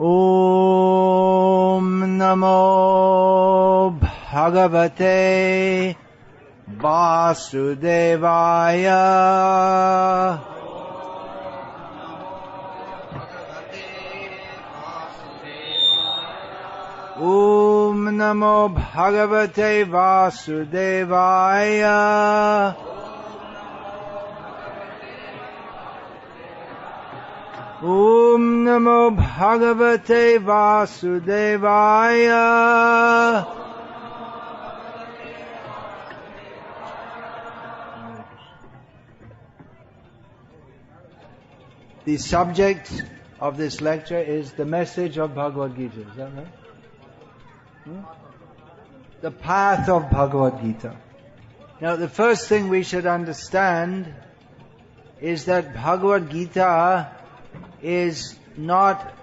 Om Namo Bhagavate Vasudevaya. Om Namo Bhagavate Vasudevaya. Om Namo Bhagavate Vasudevaya. The subject of this lecture is the message of Bhagavad Gita. Is that right? The path of Bhagavad Gita. Now, the first thing we should understand is that Bhagavad Gita is not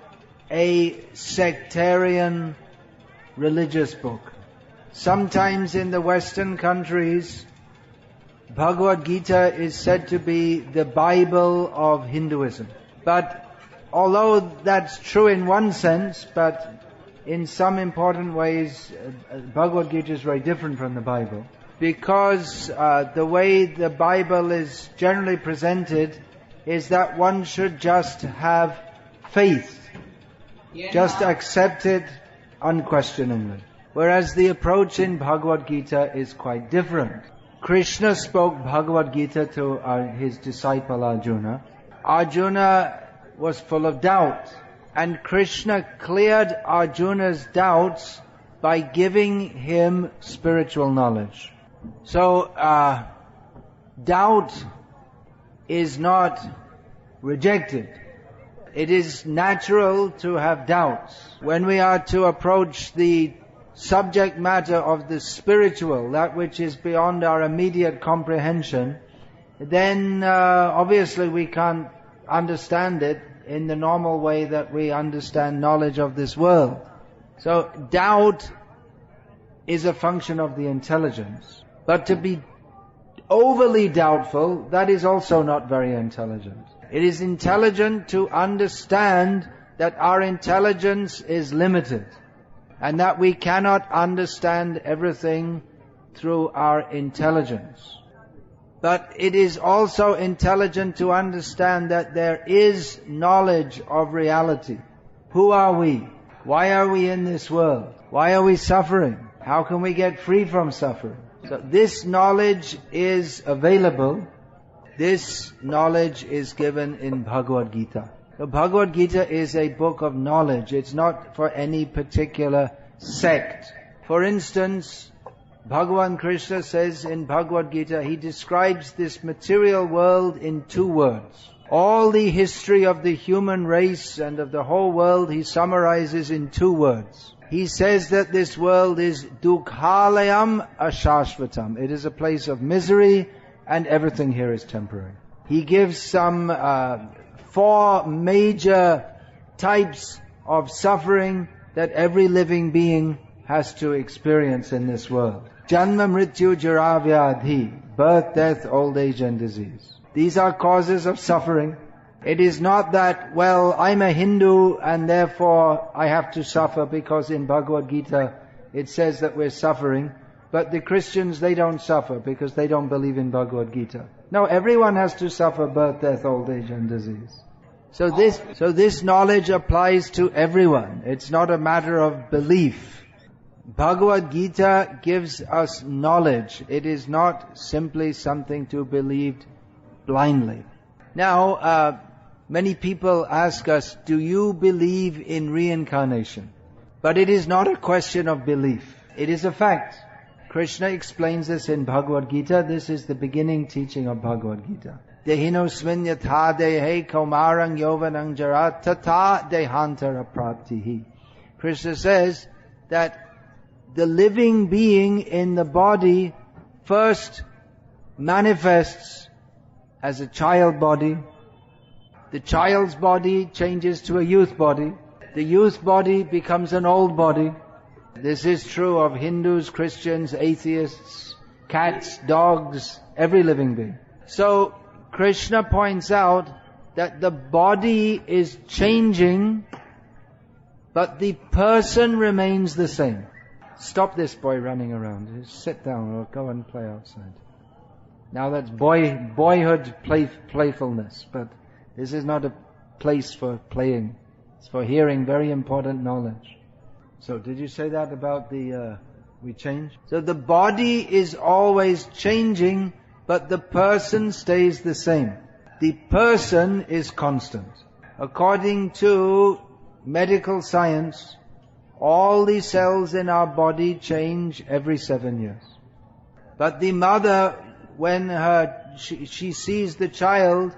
a sectarian religious book. Sometimes in the Western countries, Bhagavad Gita is said to be the Bible of Hinduism. But although that's true in one sense, but in some important ways, Bhagavad Gita is very different from the Bible. Because the way the Bible is generally presented is that one should just have faith. Just accept it unquestioningly. Whereas the approach in Bhagavad Gita is quite different. Krishna spoke Bhagavad Gita to his disciple Arjuna. Arjuna was full of doubt. And Krishna cleared Arjuna's doubts by giving him spiritual knowledge. So, doubt is not rejected. It is natural to have doubts. When we are to approach the subject matter of the spiritual, that which is beyond our immediate comprehension, then obviously we can't understand it in the normal way that we understand knowledge of this world. So doubt is a function of the intelligence. But to be overly doubtful, that is also not very intelligent. It is intelligent to understand that our intelligence is limited and that we cannot understand everything through our intelligence. But it is also intelligent to understand that there is knowledge of reality. Who are we? Why are we in this world? Why are we suffering? How can we get free from suffering? So this knowledge is available. This knowledge is given in Bhagavad Gita. So Bhagavad Gita is a book of knowledge. It's not for any particular sect. For instance, Bhagavan Krishna says in Bhagavad Gita, he describes this material world in 2 words. All the history of the human race and of the whole world he summarizes in 2 words. He says that this world is dukhalayam ashashvatam. It is a place of misery and everything here is temporary. He gives some 4 major types of suffering that every living being has to experience in this world. Janma, Mrityu, Jara, Vyadhi, birth, death, old age and disease. These are causes of suffering. It is not that, well, I'm a Hindu and therefore I have to suffer because in Bhagavad Gita it says that we're suffering. But the Christians, they don't suffer because they don't believe in Bhagavad Gita. No, everyone has to suffer birth, death, old age and disease. So this knowledge applies to everyone. It's not a matter of belief. Bhagavad Gita gives us knowledge. It is not simply something to be believed blindly. Now, many people ask us, do you believe in reincarnation? But it is not a question of belief. It is a fact. Krishna explains this in Bhagavad Gita. This is the beginning teaching of Bhagavad Gita. Dehinosmin yatha dehe kaumarang yovanang jara tata dehantara praptihi. Krishna says that the living being in the body first manifests as a child body. The child's body changes to a youth body. The youth body becomes an old body. This is true of Hindus, Christians, atheists, cats, dogs, every living being. So Krishna points out that the body is changing but the person remains the same. Stop this boy running around. Just sit down or go and play outside. Now that's boyhood playfulness, but this is not a place for playing. It's for hearing very important knowledge. So did you say that about we change? So the body is always changing, but the person stays the same. The person is constant. According to medical science, all the cells in our body change every 7 years. But the mother, when she sees the child,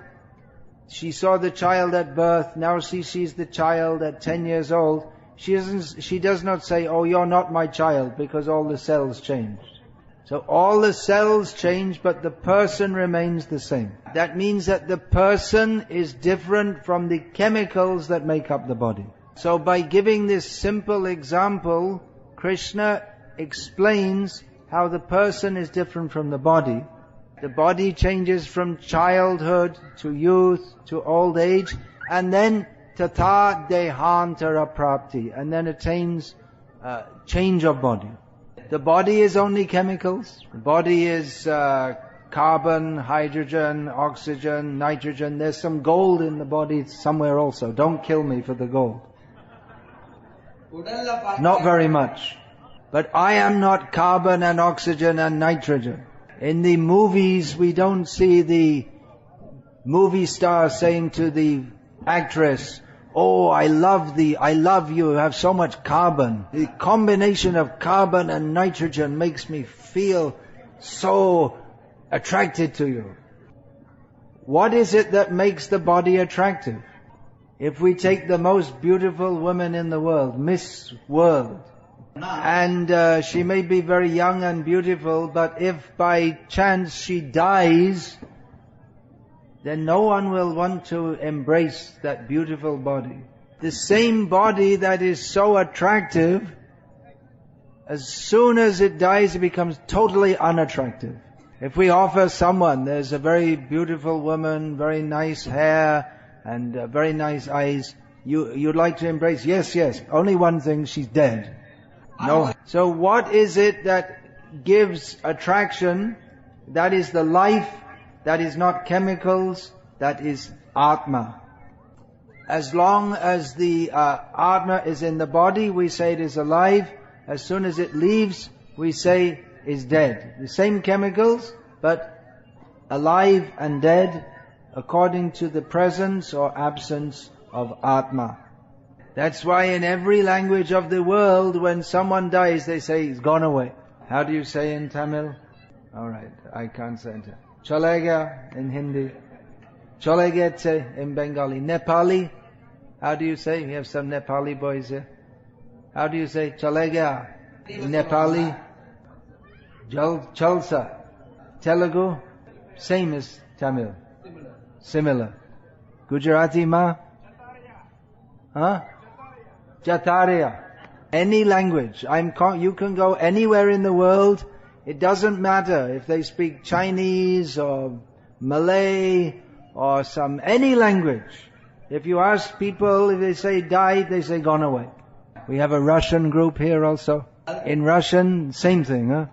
she saw the child at birth, now she sees the child at 10 years old, she does not say, oh, you're not my child, because all the cells changed. So all the cells change, but the person remains the same. That means that the person is different from the chemicals that make up the body. So by giving this simple example, Krishna explains how the person is different from the body. The body changes from childhood to youth to old age, and then tata dehantara prapti, and then attains change of body. The body is only chemicals. The body is carbon, hydrogen, oxygen, nitrogen. There's some gold in the body somewhere also. Don't kill me for the gold. Not very much. But I am not carbon and oxygen and nitrogen. In the movies, we don't see the movie star saying to the actress, oh, I love you have so much carbon. The combination of carbon and nitrogen makes me feel so attracted to you. What is it that makes the body attractive? If we take the most beautiful woman in the world, Miss World, and she may be very young and beautiful, but if by chance she dies, then no one will want to embrace that beautiful body. The same body that is so attractive, as soon as it dies, it becomes totally unattractive. If we offer someone, there's a very beautiful woman, very nice hair, and very nice eyes, you'd like to embrace, yes, only one thing, she's dead. No. So what is it that gives attraction? That is the life, that is not chemicals, that is Atma. As long as the Atma is in the body, we say it is alive. As soon as it leaves, we say is dead. The same chemicals, but alive and dead according to the presence or absence of Atma. That's why in every language of the world, when someone dies, they say, he's gone away. How do you say in Tamil? Alright, I can't say it. Chalega in Hindi. Chalegete in Bengali. Nepali, how do you say? We have some Nepali boys here. How do you say chalega in Nepali? Chalsa. Telugu, same as Tamil. Similar. Gujarati ma? Huh? Jataria. Any language. You can go anywhere in the world. It doesn't matter if they speak Chinese or Malay or any language. If you ask people, if they say died, they say gone away. We have a Russian group here also. In Russian, same thing, huh?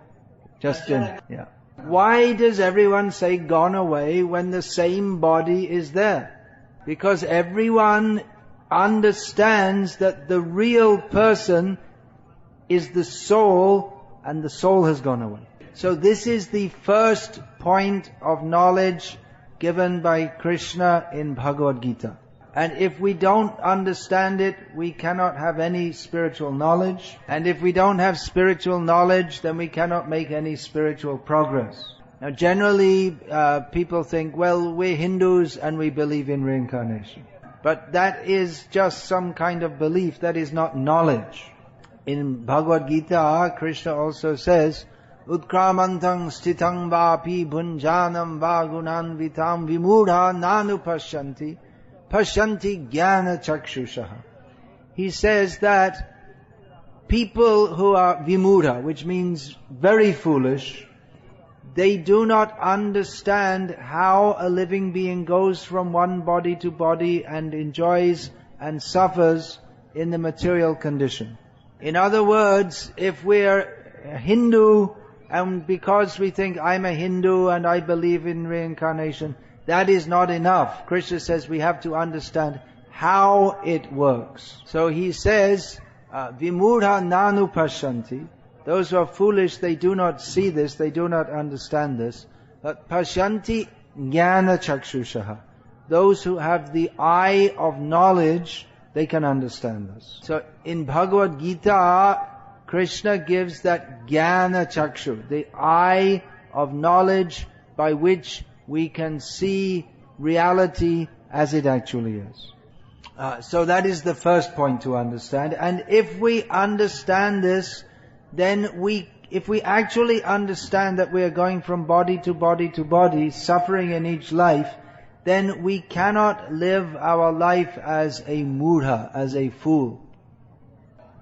Yeah. Why does everyone say gone away when the same body is there? Because everyone understands that the real person is the soul, and the soul has gone away. So this is the first point of knowledge given by Krishna in Bhagavad Gita. And if we don't understand it, we cannot have any spiritual knowledge. And if we don't have spiritual knowledge, then we cannot make any spiritual progress. Now generally, people think, well, we're Hindus and we believe in reincarnation. But that is just some kind of belief, that is not knowledge. In Bhagavad Gita, Krishna also says, Utkramantang stitang vapi bhunjanam vagunan vitam vimudha nanu pasyanti jnana chakshushaha. He says that people who are vimudha, which means very foolish, they do not understand how a living being goes from one body to body and enjoys and suffers in the material condition. In other words, if we're a Hindu, and because we think I'm a Hindu and I believe in reincarnation, that is not enough. Krishna says we have to understand how it works. So he says, Vimudha nanu pashanti. Those who are foolish, they do not see this, they do not understand this. But pashanti jnana chakshushaha. Those who have the eye of knowledge, they can understand this. So in Bhagavad Gita, Krishna gives that jnana chakshu, the eye of knowledge by which we can see reality as it actually is. So that is the first point to understand. And if we understand this, then if we actually understand that we are going from body to body to body, suffering in each life, then we cannot live our life as a mudha, as a fool.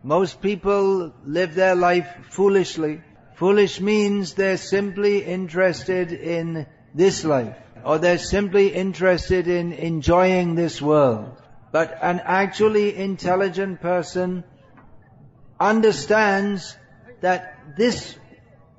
Most people live their life foolishly. Foolish means they're simply interested in this life, or they're simply interested in enjoying this world. But an actually intelligent person understands that this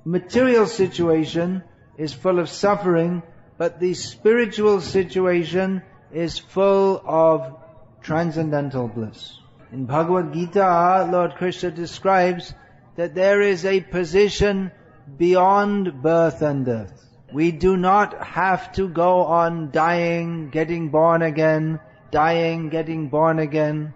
material situation is full of suffering, but the spiritual situation is full of transcendental bliss. In Bhagavad Gita, Lord Krishna describes that there is a position beyond birth and death. We do not have to go on dying, getting born again, dying, getting born again.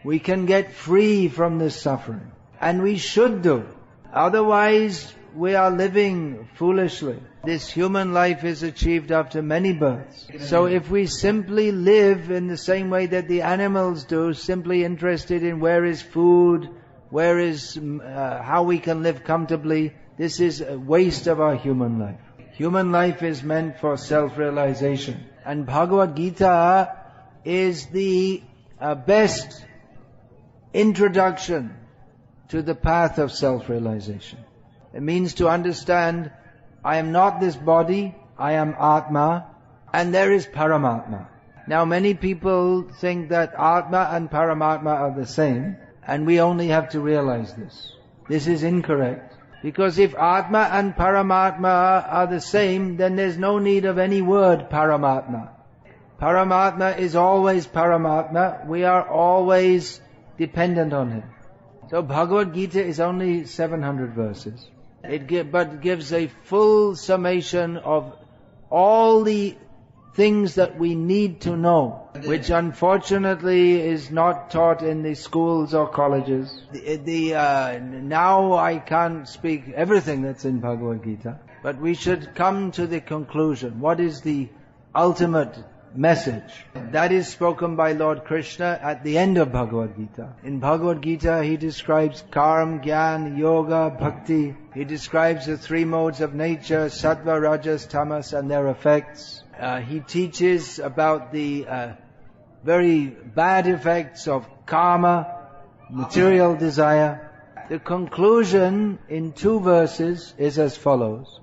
We can get free from this suffering. And we should do. Otherwise, we are living foolishly. This human life is achieved after many births. So if we simply live in the same way that the animals do, simply interested in where is food, where is how we can live comfortably, this is a waste of our human life. Human life is meant for self-realization. And Bhagavad Gita is the best introduction to the path of self-realization. It means to understand, I am not this body, I am Atma, and there is Paramatma. Now many people think that Atma and Paramatma are the same, and we only have to realize this. This is incorrect. Because if Atma and Paramatma are the same, then there's no need of any word Paramatma. Paramatma is always Paramatma. We are always dependent on Him. So Bhagavad Gita is only 700 verses. But gives a full summation of all the things that we need to know, which unfortunately is not taught in the schools or colleges. Now I can't speak everything that's in Bhagavad Gita, but we should come to the conclusion. What is the ultimate message? That is spoken by Lord Krishna at the end of Bhagavad Gita. In Bhagavad Gita, He describes karma, jnana, yoga, bhakti. He describes the three modes of nature, sattva, rajas, tamas, and their effects. He teaches about the very bad effects of karma, material desire. The conclusion in 2 verses is as follows.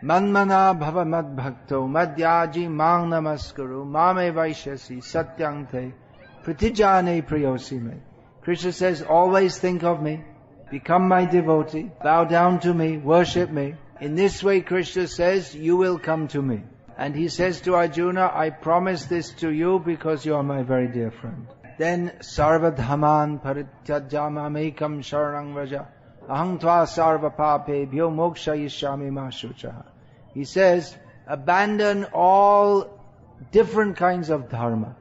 Manmana bhava mad bhakto madhyaji mang namaskaru mame vaishyasi satyante pratijane priyosime. Krishna says, always think of me, become my devotee, bow down to me, worship me. In this way, Krishna says, you will come to me. And he says to Arjuna, I promise this to you because you are my very dear friend. Then sarva dhaman parityajamamekam sharanam vraja aham tva sarva papebhyo mokshayishyami ma shuchaha. He says, abandon all different kinds of dharma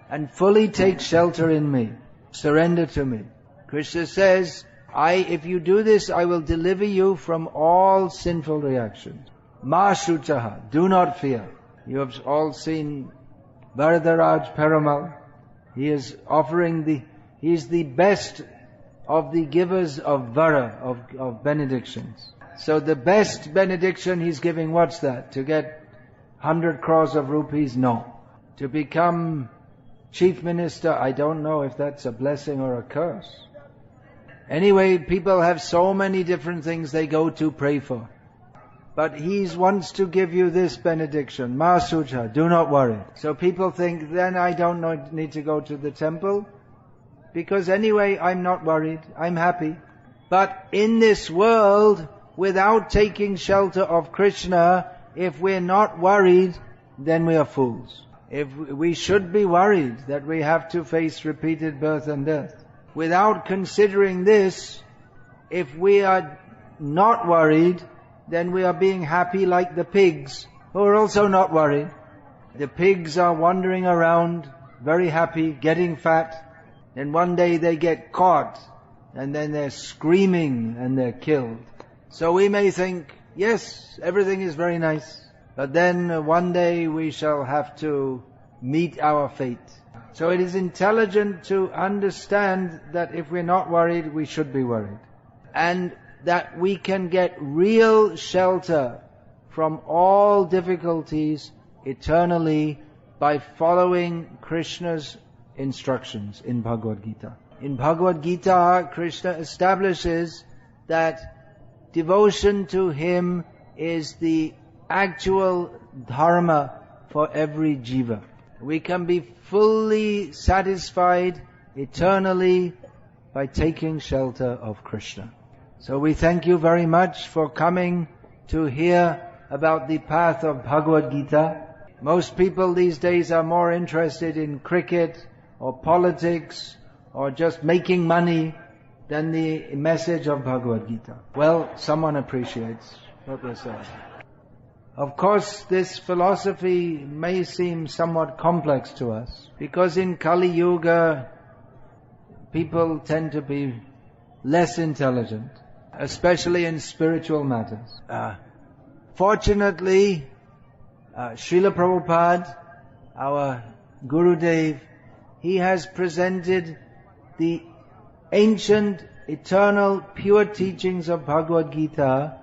and fully take shelter in me. Surrender to me. Krishna says, if you do this, I will deliver you from all sinful reactions. Ma shuchaha, do not fear. You have all seen Varadaraj Perumal. He is he is the best of the givers of vara, of benedictions. So the best benediction he's giving, what's that? To get 100 crores of rupees? No. To become chief minister, I don't know if that's a blessing or a curse. Anyway, people have so many different things they go to pray for. But he wants to give you this benediction. Ma sucha, do not worry. So people think, then I don't need to go to the temple, because anyway I'm not worried, I'm happy. But in this world, without taking shelter of Krishna, if we're not worried, then we are fools. If we should be worried that we have to face repeated birth and death. Without considering this, if we are not worried, then we are being happy like the pigs, who are also not worried. The pigs are wandering around, very happy, getting fat, and one day they get caught, and then they're screaming and they're killed. So we may think, yes, everything is very nice, but then one day we shall have to meet our fate. So it is intelligent to understand that if we're not worried, we should be worried. And that we can get real shelter from all difficulties eternally by following Krishna's instructions in Bhagavad Gita. In Bhagavad Gita, Krishna establishes that devotion to Him is the actual dharma for every jiva. We can be fully satisfied eternally by taking shelter of Krishna. So we thank you very much for coming to hear about the path of Bhagavad Gita. Most people these days are more interested in cricket or politics or just making money than the message of Bhagavad Gita. Well, someone appreciates what we're saying. Of course, this philosophy may seem somewhat complex to us, because in Kali Yuga, people tend to be less intelligent, especially in spiritual matters. Fortunately, Srila Prabhupada, our Gurudev, he has presented the ancient, eternal, pure teachings of Bhagavad Gita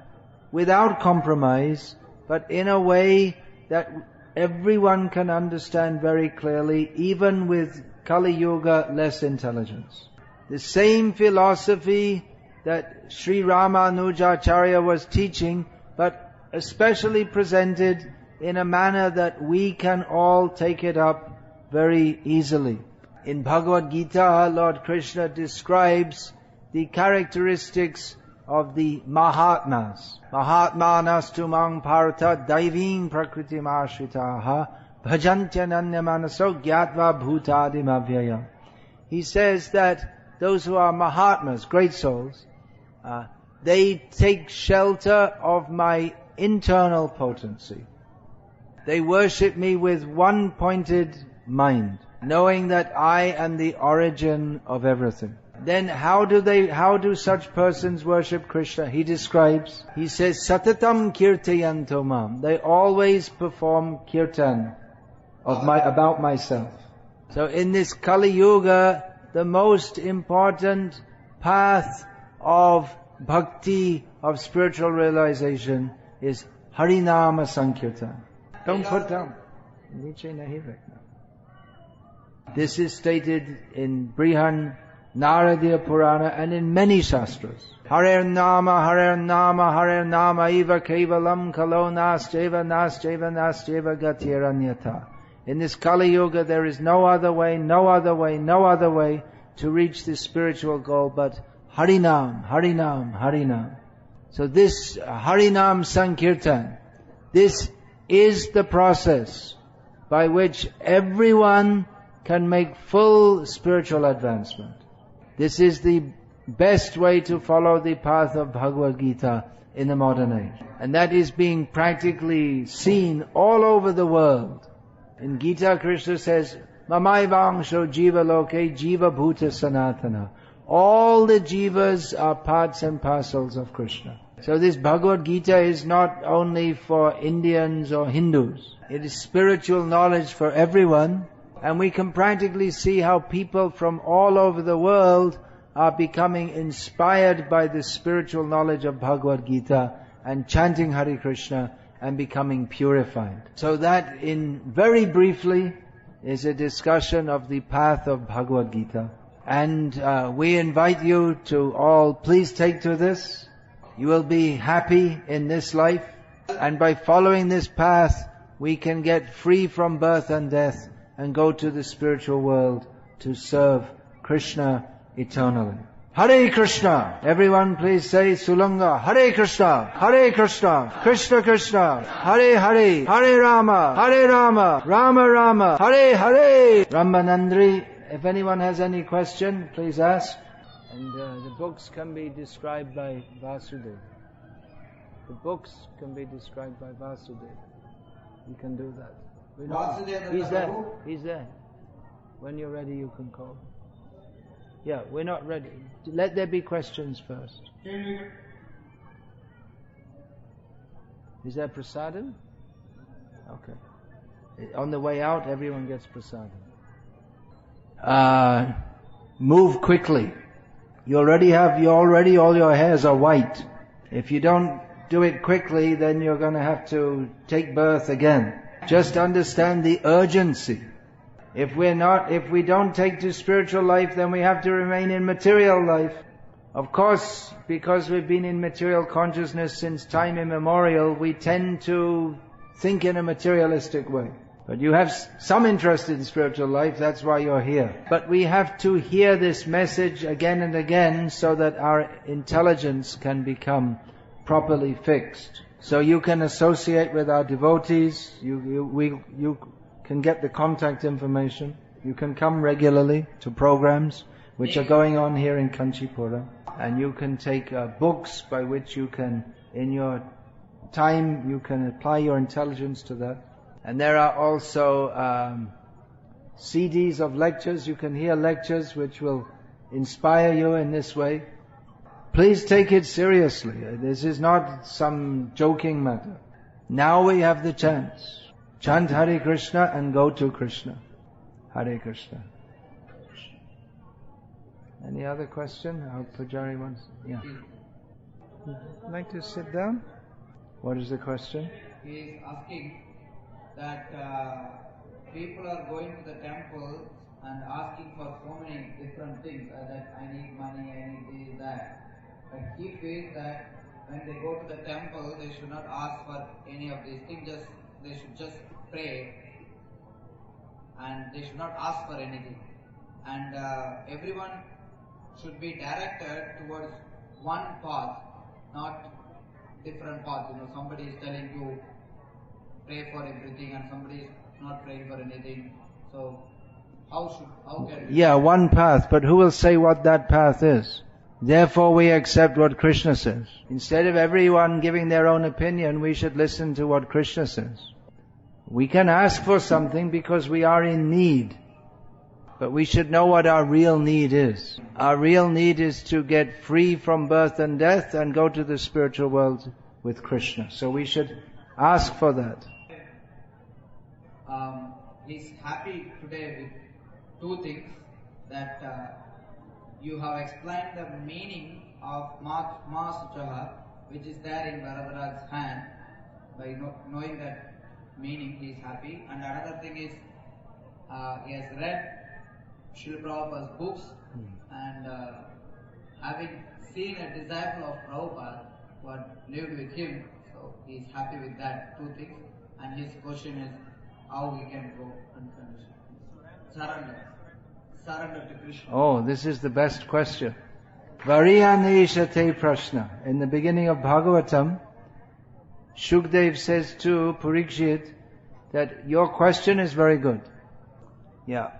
without compromise, but in a way that everyone can understand very clearly, even with Kali Yuga less intelligence. The same philosophy that Sri Ramanujacharya was teaching, but especially presented in a manner that we can all take it up very easily. In Bhagavad Gita, Lord Krishna describes the characteristics of the Mahatmas. Mahatmanas tumang parata daivim prakritim ashritaha bhajantyananya manaso gyatva bhutadim avyayam. He says that those who are Mahatmas, great souls, they take shelter of my internal potency. They worship me with one pointed mind, knowing that I am the origin of everything. Then how do such persons worship Krishna? He describes, he says, Satatam kirtayanto mam. They always perform kirtan about myself. So in this Kali Yuga, the most important path of bhakti, of spiritual realization, is Harinama Sankirtan. Don't put down. This is stated in Brihan Naradiya Purana and in many shastras. Harer Nama, Harer Nama, Harer Nama, Eva Kevalam Kalo Nascheva, Nascheva, Nascheva Gatiranyata. In this Kali Yuga there is no other way to reach this spiritual goal but Harinam, Harinam, Harinam. So this Harinam Sankirtan, this is the process by which everyone can make full spiritual advancement. This is the best way to follow the path of Bhagavad Gita in the modern age. And that is being practically seen all over the world. In Gita, Krishna says, Mamaivangsho jiva loke jiva bhuta sanatana. All the jivas are parts and parcels of Krishna. So this Bhagavad Gita is not only for Indians or Hindus. It is spiritual knowledge for everyone. And we can practically see how people from all over the world are becoming inspired by the spiritual knowledge of Bhagavad Gita and chanting Hare Krishna and becoming purified. So that very briefly is a discussion of the path of Bhagavad Gita. And we invite you to all please take to this. You will be happy in this life. And by following this path, we can get free from birth and death and go to the spiritual world to serve Krishna eternally. Hare Krishna. Everyone please say Sulanga. Hare Krishna. Hare Krishna. Krishna Krishna. Hare Hare. Hare Rama. Hare Rama. Rama Rama. Hare Hare. Rambanandri, if anyone has any question, please ask. And the books can be described by Vasudev. The books can be described by Vasudev. You can do that. He's there. He's there. When you're ready, you can call. Yeah, we're not ready. Let there be questions first. Is there prasadam? Okay. On the way out, everyone gets prasadam. Move quickly. You already all your hairs are white. If you don't do it quickly, then you're going to have to take birth again. Just understand the urgency. If we don't take to spiritual life, then we have to remain in material life. Of course, because we've been in material consciousness since time immemorial, we tend to think in a materialistic way. But you have some interest in spiritual life, that's why you're here. But we have to hear this message again and again so that our intelligence can become properly fixed. So you can associate with our devotees, you can get the contact information, you can come regularly to programs which are going on here in Kanchipuram, and you can take books by which you can, in your time, you can apply your intelligence to that. And there are also CDs of lectures. You can hear lectures which will inspire you in this way. Please take it seriously. This is not some joking matter. Now we have the chance. Chant Hare Krishna and go to Krishna. Hare Krishna. Any other question? Our Pujari wants... Yeah. Would you like to sit down? What is the question? He is asking that people are going to the temple and asking for so many different things, that I need money, I need this, that. But he feels that when they go to the temple, they should not ask for any of these things, they should just pray, and they should not ask for anything. And everyone should be directed towards one path, not different paths. Somebody is telling you pray for everything and somebody is not praying for anything. So how can we... Yeah, one path, but who will say what that path is? Therefore we accept what Krishna says. Instead of everyone giving their own opinion, we should listen to what Krishna says. We can ask for something because we are in need. But we should know what our real need is. Our real need is to get free from birth and death and go to the spiritual world with Krishna. So we should ask for that. He's happy today with two things. That you have explained the meaning of Ma Suchaha, which is there in Varadaraja's hand. By knowing that meaning, he is happy. And another thing is, he has read Srila Prabhupada's books, and having seen a disciple of Prabhupada who had lived with him, so he is happy with that, two things. And his question is, how we can go unconditionally? Surrender to Krishna. Oh, this is the best question. Variyaneshate prashna. In the beginning of Bhagavatam, Shukdev says to Parikshit that your question is very good. Yeah.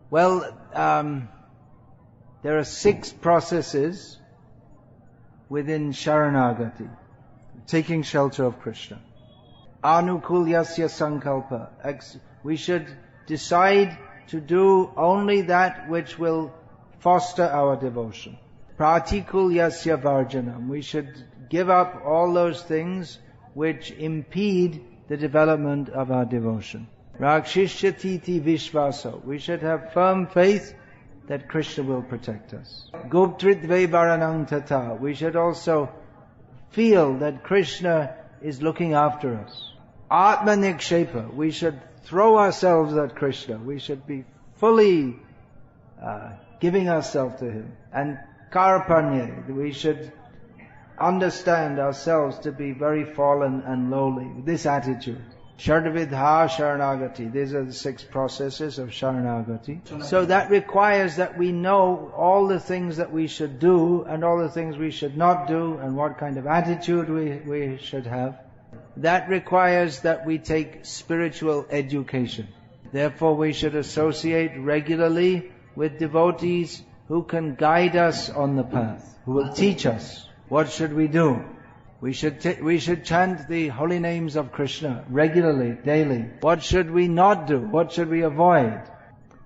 Well, there are 6 processes within Sharanagati, taking shelter of Krishna. Anukulyasya sankalpa. We should decide to do only that which will foster our devotion. Pratikulyasya varjanam. We should give up all those things which impede the development of our devotion. Rakshishyatiti vishvasa. We should have firm faith that Krishna will protect us. Goptritve varanang tata. We should also feel that Krishna is looking after us. Atma nikshepa. We should throw ourselves at Krishna. We should be fully giving ourselves to Him. And karpanye. We should understand ourselves to be very fallen and lowly. This attitude. Shardvidha Sharanagati. These are the 6 processes of Sharanagati. So that requires that we know all the things that we should do and all the things we should not do and what kind of attitude we should have. That requires that we take spiritual education. Therefore we should associate regularly with devotees who can guide us on the path, who will teach us what should we do. We should chant the holy names of Krishna regularly, daily. What should we not do? What should we avoid?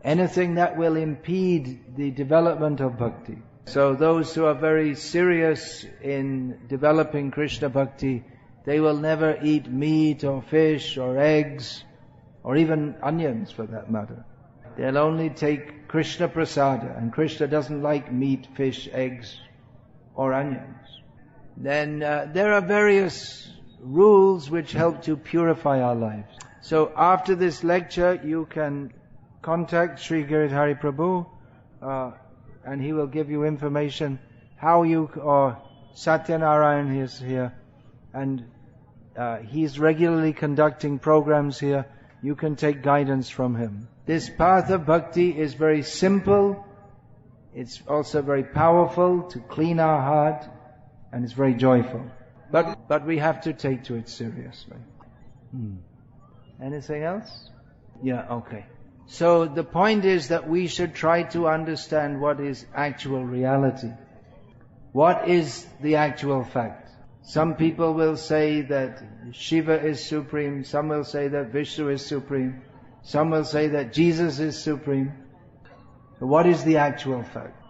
Anything that will impede the development of bhakti. So those who are very serious in developing Krishna bhakti, they will never eat meat or fish or eggs or even onions for that matter. They'll only take Krishna prasada, and Krishna doesn't like meat, fish, eggs or onions. Then there are various rules which help to purify our lives. So after this lecture, you can contact Sri Giridhari Prabhu, and he will give you information how you, or Satyanarayan is here, and he's regularly conducting programs here. You can take guidance from him. This path of bhakti is very simple. It's also very powerful to clean our heart. And it's very joyful. But we have to take to it seriously. Anything else? Yeah, okay. So the point is that we should try to understand what is actual reality. What is the actual fact? Some people will say that Shiva is supreme. Some will say that Vishnu is supreme. Some will say that Jesus is supreme. But what is the actual fact?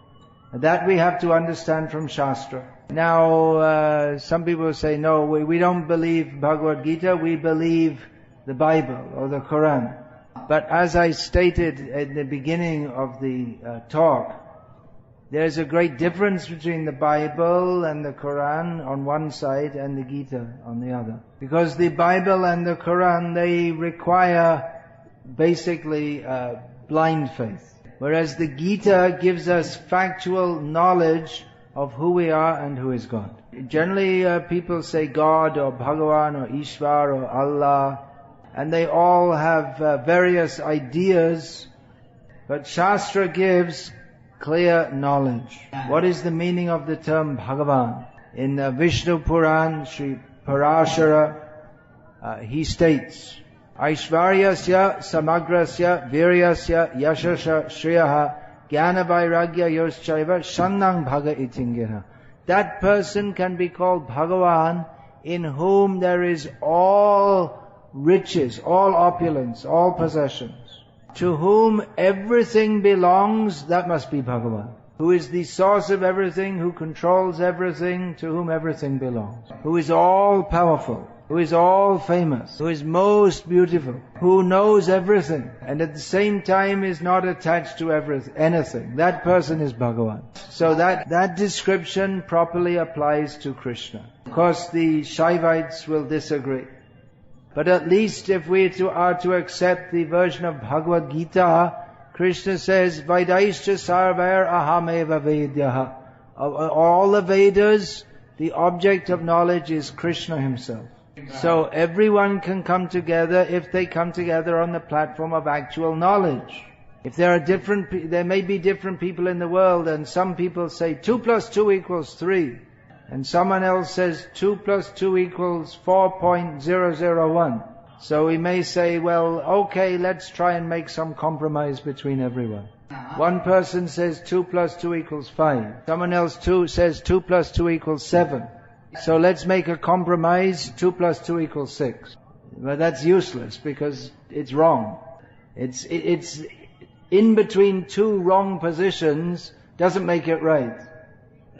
That we have to understand from Shastra. Now, some people say, no, we don't believe Bhagavad Gita, we believe the Bible or the Quran. But as I stated at the beginning of the talk, there's a great difference between the Bible and the Quran on one side and the Gita on the other. Because the Bible and the Quran, they require basically blind faith. Whereas the Gita gives us factual knowledge of who we are and who is God. Generally people say God or Bhagavan or Ishvar or Allah, and they all have various ideas, but Shastra gives clear knowledge. What is the meaning of the term Bhagavan? In Vishnu Puran, Sri Parashara, he states, Aishvaryasya samagrasya viryasya yashasha shriyaha jnana vairagya yoschaiva shannang bhaga itingena. That person can be called Bhagavan in whom there is all riches, all opulence, all possessions. To whom everything belongs, that must be Bhagavan. Who is the source of everything, who controls everything, to whom everything belongs. Who is all powerful, who is all famous, who is most beautiful, who knows everything, and at the same time is not attached to anything. That person is Bhagavan. So that description properly applies to Krishna. Of course, the Shaivites will disagree. But at least if we are to accept the version of Bhagavad Gita, Krishna says, Vaidhaischa sarvair ahameva vedyaha. Of all the Vedas, the object of knowledge is Krishna himself. So everyone can come together if they come together on the platform of actual knowledge. If there may be different people in the world, and some people say 2 + 2 = 3. And someone else says 2 + 2 = 4.001. So we may say, well, okay, let's try and make some compromise between everyone. One person says 2 + 2 = 5. Someone else says 2 + 2 = 7. So let's make a compromise, 2 + 2 = 6. But that's useless because it's wrong. It's in between two wrong positions doesn't make it right.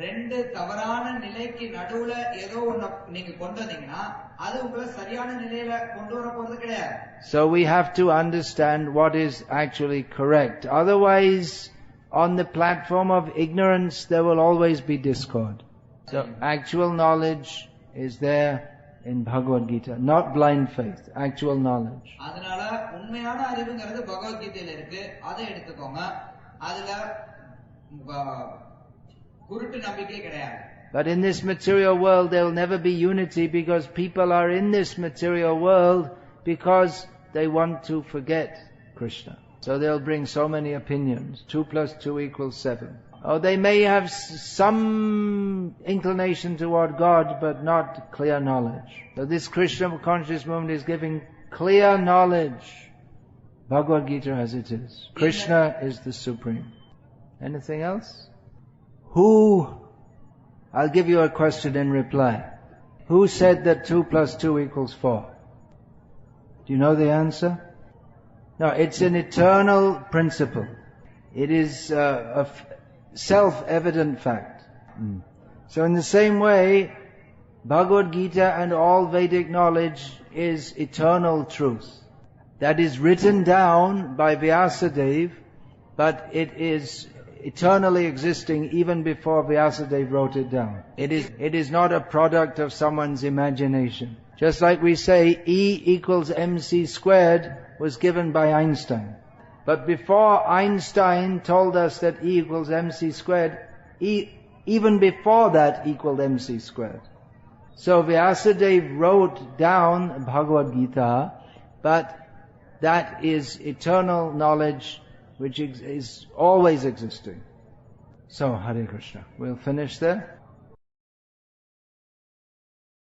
ரெண்டு தவறான நிலைக்கு நடுவுல ஏதோ ஒண்ணு நீங்க கொண்டு வந்தீங்கன்னா அது உங்களை சரியான நிலையில கொண்டு வர போறது கிடையாது. So we have to understand what is actually correct. Otherwise, on the platform of ignorance, there will always be discord. So actual knowledge is there in Bhagavad Gita, not blind faith, actual knowledge. அதனால உண்மையான அறிவுங்கிறது பகவத் கீதையில இருக்கு. அதை எடுத்துக்கோங்க. அதுல But in this material world there will never be unity because people are in this material world because they want to forget Krishna. So they'll bring so many opinions. 2 plus 2 equals 7. Oh, they may have some inclination toward God, but not clear knowledge. So this Krishna conscious movement is giving clear knowledge. Bhagavad Gita as it is. Krishna is the supreme. Anything else? I'll give you a question in reply. Who said that 2 plus 2 equals 4? Do you know the answer? No, it's an eternal principle. It is a self-evident fact. So in the same way, Bhagavad Gita and all Vedic knowledge is eternal truth. That is written down by Vyasadeva, but it is eternally existing even before Vyasadeva wrote it down. It is not a product of someone's imagination. Just like we say E equals mc squared was given by Einstein. But before Einstein told us that E equals mc squared, even before that equaled mc squared. So Vyasadeva wrote down Bhagavad Gita, but that is eternal knowledge which is always existing. So, Hare Krishna. We'll finish there.